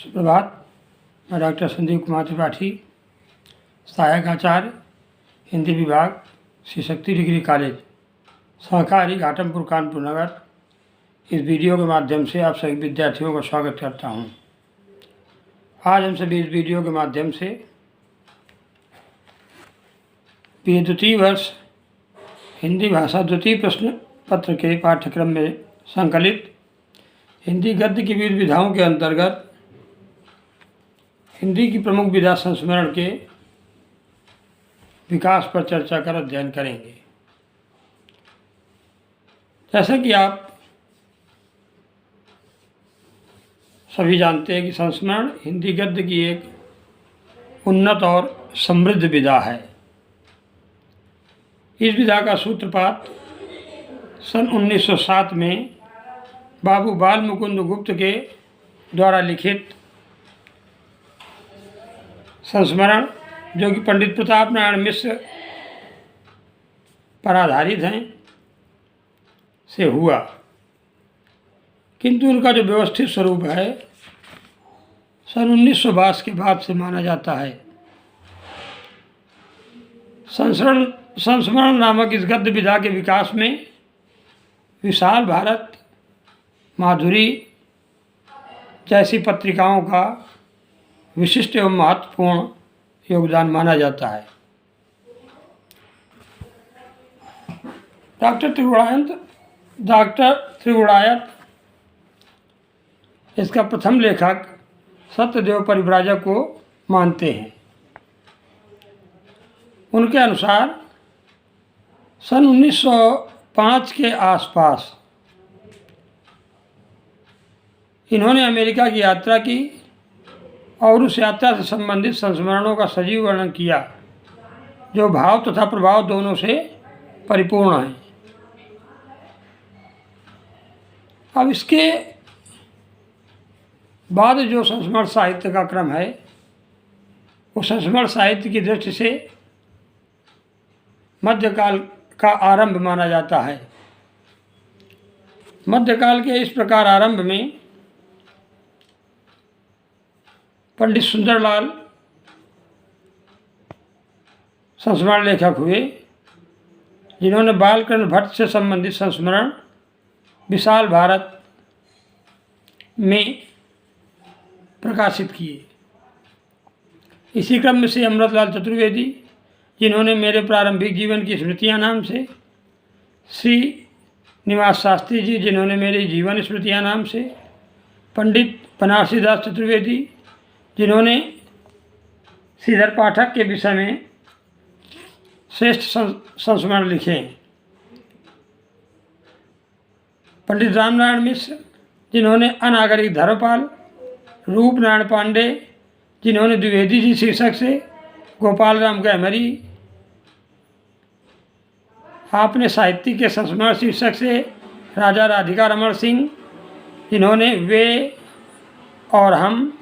सुप्रभात। मैं डॉक्टर संदीप कुमार त्रिपाठी, सहायक आचार्य हिंदी विभाग, श्री शक्ति डिग्री कॉलेज, सहकारी, घाटमपुर, कानपुर नगर। इस वीडियो के माध्यम से आप सभी विद्यार्थियों का स्वागत करता हूं। आज हम सभी इस वीडियो के माध्यम से द्वितीय वर्ष हिंदी भाषा द्वितीय प्रश्न पत्र के पाठ्यक्रम में संकलित हिंदी गद्य की विविध विधाओं के अंतर्गत हिंदी की प्रमुख विधा संस्मरण के विकास पर चर्चा कर अध्ययन करेंगे। जैसा कि आप सभी जानते हैं कि संस्मरण हिंदी गद्य की एक उन्नत और समृद्ध विधा है। इस विधा का सूत्रपात सन 1907 में बाबू बाल मुकुंद गुप्त के द्वारा लिखित संस्मरण, जो कि पंडित प्रताप नारायण मिश्र पर आधारित हैं, से हुआ, किंतु उनका जो व्यवस्थित स्वरूप है सन 1922 के बाद से माना जाता है। संस्मरण नामक इस गद्य विधा के विकास में विशाल भारत, माधुरी जैसी पत्रिकाओं का विशिष्ट एवं महत्वपूर्ण योगदान माना जाता है। डॉक्टर त्रिगुणायत इसका प्रथम लेखक सत्यदेव परिव्राजक को मानते हैं। उनके अनुसार सन 1905 के आसपास इन्होंने अमेरिका की यात्रा की और उस यात्रा से संबंधित संस्मरणों का सजीव वर्णन किया, जो भाव तथा प्रभाव दोनों से परिपूर्ण हैं। अब इसके बाद जो संस्मरण साहित्य का क्रम है, वो संस्मरण साहित्य की दृष्टि से मध्यकाल का आरंभ माना जाता है। मध्यकाल के इस प्रकार आरंभ में पंडित सुंदरलाल संस्मरण लेखक हुए, जिन्होंने बालकृष्ण भट्ट से संबंधित संस्मरण विशाल भारत में प्रकाशित किए। इसी क्रम में से अमृतलाल चतुर्वेदी, जिन्होंने मेरे प्रारंभिक जीवन की स्मृतियाँ नाम से, श्री निवास शास्त्री जी, जिन्होंने मेरी जीवन स्मृतियाँ नाम से, पंडित बनारसी दास चतुर्वेदी, जिन्होंने श्रीधर पाठक के विषय में श्रेष्ठ संस्मरण लिखे, पंडित रामनारायण मिश्र, जिन्होंने अनागरिक धर्मपाल, रूप नारायण पांडे, जिन्होंने द्विवेदी जी शीर्षक से, गोपाल राम गहमरी, आपने साहित्य के संस्मरण शीर्षक से राजा राधिका रमण सिंह, जिन्होंने वे और हम,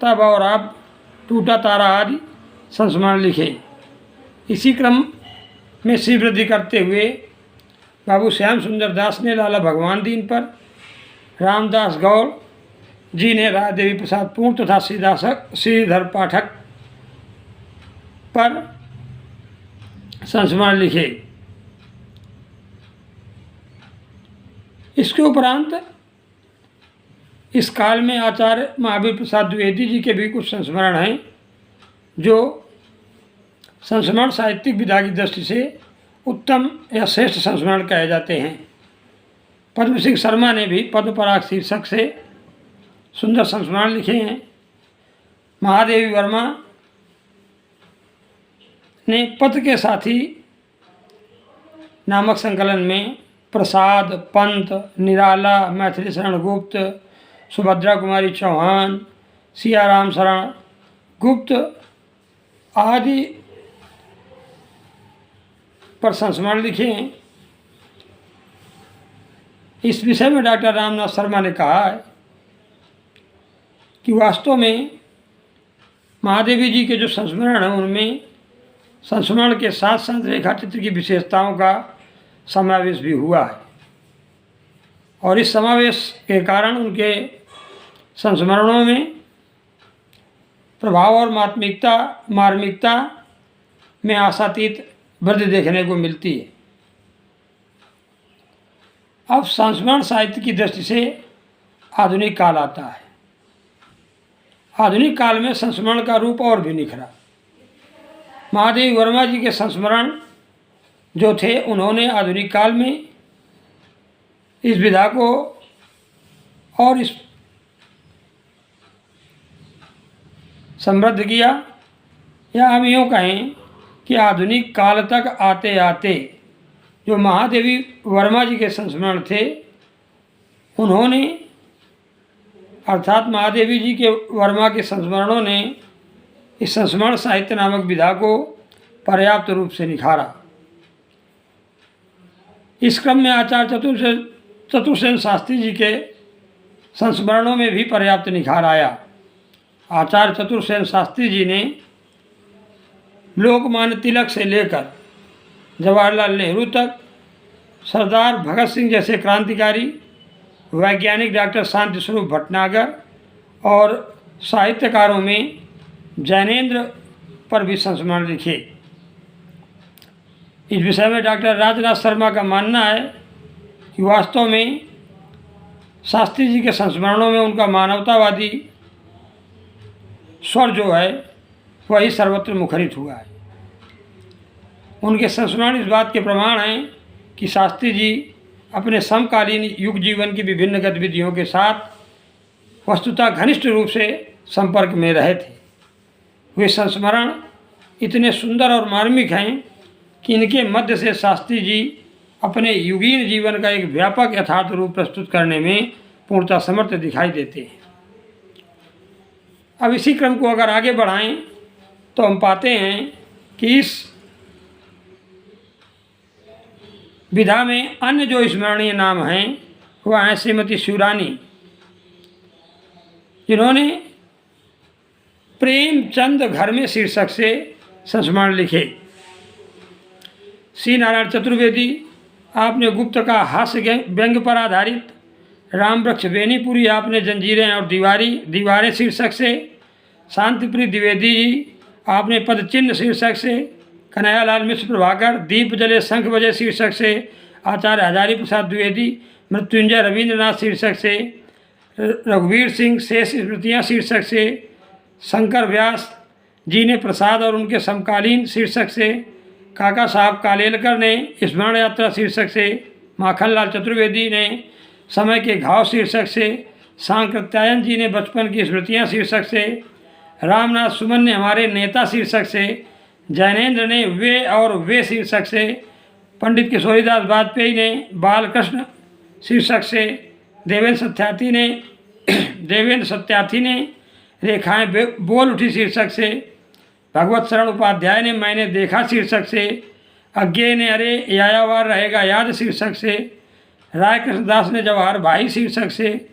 तब और अब, टूटा तारा आदि संस्मरण लिखे। इसी क्रम में श्री वृद्धि करते हुए बाबू श्याम सुंदर दास ने लाला भगवान दीन पर, रामदास गौड़ जी ने राय देवी प्रसाद पूर्ण तथा श्रीधर पाठक पर संस्मरण लिखे। इसके उपरांत इस काल में आचार्य महावीर प्रसाद द्विवेदी जी के भी कुछ संस्मरण हैं, जो संस्मरण साहित्यिक विधा की दृष्टि से उत्तम या श्रेष्ठ संस्मरण कहे जाते हैं। पद्म सिंह शर्मा ने भी पद्म पराग शीर्षक से सुंदर संस्मरण लिखे हैं। महादेवी वर्मा ने पत्र के साथी नामक संकलन में प्रसाद, पंत, निराला, मैथिली शरण गुप्त, सुभद्रा कुमारी चौहान, सियाराम शरण गुप्त आदि पर संस्मरण लिखे हैं। इस विषय में डॉक्टर रामनाथ शर्मा ने कहा है कि वास्तव में महादेवी जी के जो संस्मरण हैं, उनमें संस्मरण के साथ साथ रेखाचित्र की विशेषताओं का समावेश भी हुआ है, और इस समावेश के कारण उनके संस्मरणों में प्रभाव और मार्मिकता में आशातीत वृद्धि देखने को मिलती है। अब संस्मरण साहित्य की दृष्टि से आधुनिक काल आता है। आधुनिक काल में संस्मरण का रूप और भी निखरा। महादेवी वर्मा जी के संस्मरण जो थे, उन्होंने आधुनिक काल में इस विधा को और इस समृद्ध किया, या हम यूँ कहें कि आधुनिक काल तक आते आते जो महादेवी वर्मा जी के संस्मरण थे, उन्होंने अर्थात महादेवी जी के वर्मा के संस्मरणों ने इस संस्मरण साहित्य नामक विधा को पर्याप्त रूप से निखारा। इस क्रम में आचार्य चतुर्सेन शास्त्री जी के संस्मरणों में भी पर्याप्त निखार आया। आचार्य चतुर्सेन शास्त्री जी ने लोकमान्य तिलक से लेकर जवाहरलाल नेहरू तक सरदार भगत सिंह जैसे क्रांतिकारी, वैज्ञानिक डॉक्टर शांति स्वरूप भटनागर और साहित्यकारों में जैनेन्द्र पर भी संस्मरण लिखे। इस विषय में डॉक्टर राजनाथ शर्मा का मानना है कि वास्तव में शास्त्री जी के संस्मरणों में उनका मानवतावादी स्वर जो है वही सर्वत्र मुखरित हुआ है। उनके संस्मरण इस बात के प्रमाण हैं कि शास्त्री जी अपने समकालीन युग जीवन की विभिन्न गतिविधियों के साथ वस्तुतः घनिष्ठ रूप से संपर्क में रहे थे। वे संस्मरण इतने सुंदर और मार्मिक हैं कि इनके मध्य से शास्त्री जी अपने युगीन जीवन का एक व्यापक यथार्थ रूप प्रस्तुत करने में पूर्णतः समर्थ दिखाई देते हैं। अब इसी क्रम को अगर आगे बढ़ाएं तो हम पाते हैं कि इस विधा में अन्य जो स्मरणीय नाम हैं वह हैं श्रीमती शिवरानी, जिन्होंने प्रेमचंद घर में शीर्षक से संस्मरण लिखे। श्री नारायण चतुर्वेदी, आपने गुप्त का हास्य व्यंग पर आधारित, राम वृक्ष बेनीपुरी, आपने जंजीरें और दीवारें शीर्षक से, शांतिप्रिय द्विवेदी जी, आपने पद चिन्ह शीर्षक से, कन्हैयालाल मिश्र प्रभाकर, दीप जले शंख बजे शीर्षक से, आचार्य हजारी प्रसाद द्विवेदी, मृत्युंजय रविंद्रनाथ शीर्षक से, रघुवीर सिंह शेष स्मृतियाँ शीर्षक से, शंकर व्यास जी ने प्रसाद और उनके समकालीन शीर्षक से, काका साहब कालेलकर ने स्मरण यात्रा शीर्षक से, माखनलाल चतुर्वेदी ने समय के घाव शीर्षक से, सांकृत्यायन जी ने बचपन की स्मृतियाँ शीर्षक से, रामनाथ सुमन ने हमारे नेता शीर्षक से, जैनेन्द्र ने वे और वे शीर्षक से, पंडित किशोरीदास वाजपेयी ने बालकृष्ण शीर्षक से, देवेंद्र सत्यार्थी ने रेखाएं बोल उठी शीर्षक से, भगवत शरण उपाध्याय ने मैंने देखा शीर्षक से, अज्ञे ने अरे यायावार रहेगा याद शीर्षक से, राय कृष्णदास ने जवाहर भाई शीर्षक से,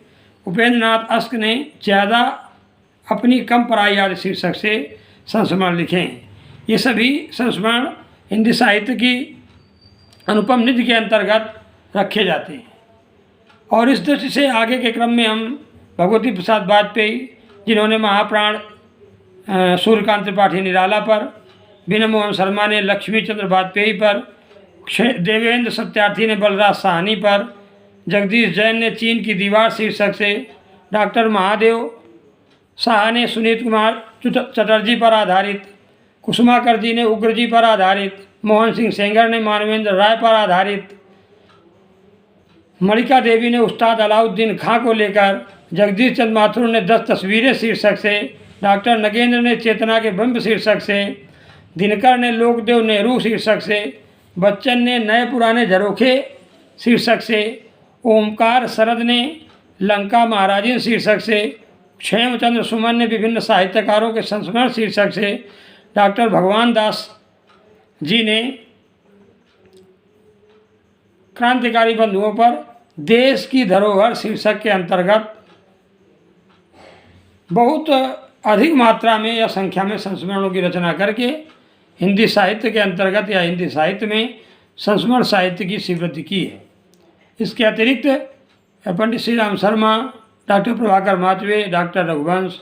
उपेंद्रनाथ अश्क ने ज़्यादा अपनी कम पराई याद शीर्षक से संस्मरण लिखे। ये सभी संस्मरण हिंदी साहित्य की अनुपम निधि के अंतर्गत रखे जाते हैं। और इस दृष्टि से आगे के क्रम में हम भगवती प्रसाद वाजपेयी, जिन्होंने महाप्राण सूर्यकांत त्रिपाठी निराला पर, बीना मोहन शर्मा ने लक्ष्मी चंद्र वाजपेयी पर, देवेंद्र सत्यार्थी ने बलराज साहनी पर, जगदीश जैन ने चीन की दीवार शीर्षक से, डॉक्टर महादेव शाह ने सुनीत कुमार चटर्जी पर आधारित, कुसुमाकर जी ने उग्र जी पर आधारित, मोहन सिंह सेंगर ने मानवेंद्र राय पर आधारित, मलिका देवी ने उस्ताद अलाउद्दीन खां को लेकर, जगदीश चंद्र माथुर ने 10 तस्वीरें शीर्षक से, डॉक्टर नगेंद्र ने चेतना के बिंब शीर्षक से, दिनकर ने लोकदेव नेहरू शीर्षक से, बच्चन ने नए पुराने झरोखे शीर्षक से, ओमकार शरद ने लंका महाराजिन शीर्षक से, क्षेमचंद्र सुमन ने विभिन्न साहित्यकारों के संस्मरण शीर्षक से, डॉक्टर भगवान दास जी ने क्रांतिकारी बंधुओं पर देश की धरोहर शीर्षक के अंतर्गत बहुत अधिक मात्रा में या संख्या में संस्मरणों की रचना करके हिंदी साहित्य के अंतर्गत या हिंदी साहित्य में संस्मरण साहित्य की स्वीकृति की है। इसके अतिरिक्त Pandit Shri Ram Sharma, doctor Prabhakar Machwe, doctor Raghuvansh,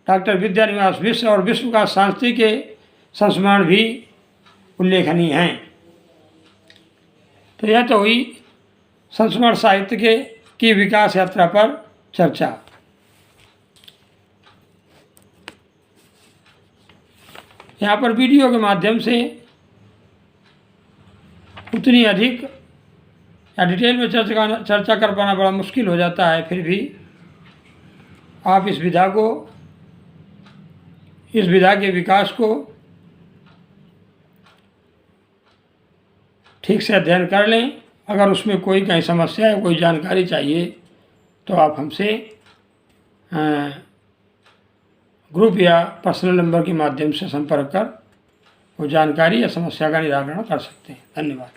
doctor Vidyaniwas विश्व और विश्व का शांति के संस्मरण भी उल्लेखनीय हैं। तो यह तो हुई संस्मरण साहित्य की विकास यात्रा पर चर्चा। यहाँ पर वीडियो के माध्यम से उतनी अधिक या डिटेल में चर्चा कर पाना बड़ा मुश्किल हो जाता है। फिर भी आप इस विधा के विकास को ठीक से अध्ययन कर लें। अगर उसमें कोई कहीं समस्या है, कोई जानकारी चाहिए, तो आप हमसे ग्रुप या पर्सनल नंबर के माध्यम से संपर्क कर वो जानकारी या समस्या का निराकरण कर सकते हैं। धन्यवाद।